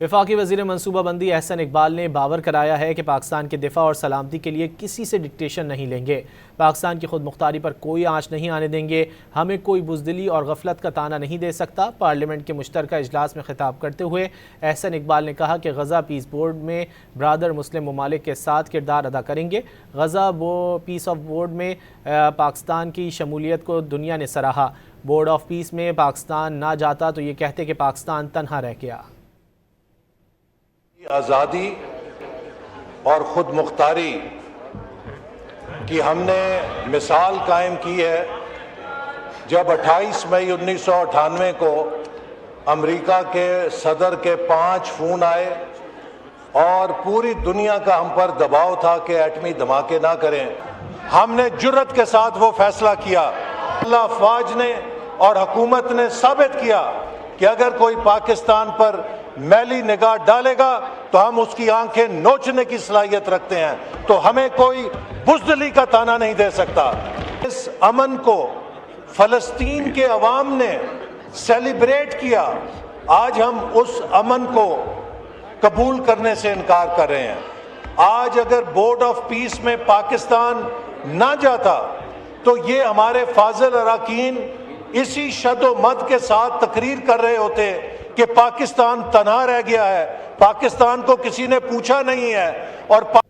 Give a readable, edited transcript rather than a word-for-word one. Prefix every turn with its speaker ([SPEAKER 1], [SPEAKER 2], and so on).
[SPEAKER 1] وفاقی وزیر منصوبہ بندی احسن اقبال نے باور کرایا ہے کہ پاکستان کے دفاع اور سلامتی کے لیے کسی سے ڈکٹیشن نہیں لیں گے۔ پاکستان کی خود مختاری پر کوئی آنچ نہیں آنے دیں گے۔ ہمیں کوئی بزدلی اور غفلت کا طعنہ نہیں دے سکتا۔ پارلیمنٹ کے مشترکہ اجلاس میں خطاب کرتے ہوئے احسن اقبال نے کہا کہ غزہ پیس بورڈ میں برادر مسلم ممالک کے ساتھ کردار ادا کریں گے۔ غزہ پیس آف بورڈ میں پاکستان کی شمولیت کو دنیا نے سراہا۔ بورڈ آف پیس میں پاکستان نہ جاتا تو یہ کہتے کہ پاکستان تنہا رہ گیا۔
[SPEAKER 2] آزادی اور خود مختاری کی ہم نے مثال قائم کی ہے جب 28 مئی 1998 کو امریکہ کے صدر کے 5 فون آئے اور پوری دنیا کا ہم پر دباؤ تھا کہ ایٹمی دھماکے نہ کریں۔ ہم نے جرأت کے ساتھ وہ فیصلہ کیا۔ اللہ افواج نے اور حکومت نے ثابت کیا کہ اگر کوئی پاکستان پر میلی نگاہ ڈالے گا تو ہم اس کی آنکھیں نوچنے کی صلاحیت رکھتے ہیں، تو ہمیں کوئی بزدلی کا طعنہ نہیں دے سکتا۔ اس امن کو فلسطین کے عوام نے سیلیبریٹ کیا، آج ہم اس امن کو قبول کرنے سے انکار کر رہے ہیں۔ آج اگر بورڈ آف پیس میں پاکستان نہ جاتا تو یہ ہمارے فاضل اراکین اسی شد و مد کے ساتھ تقریر کر رہے ہوتے کہ پاکستان تنہا رہ گیا ہے، پاکستان کو کسی نے پوچھا نہیں ہے اور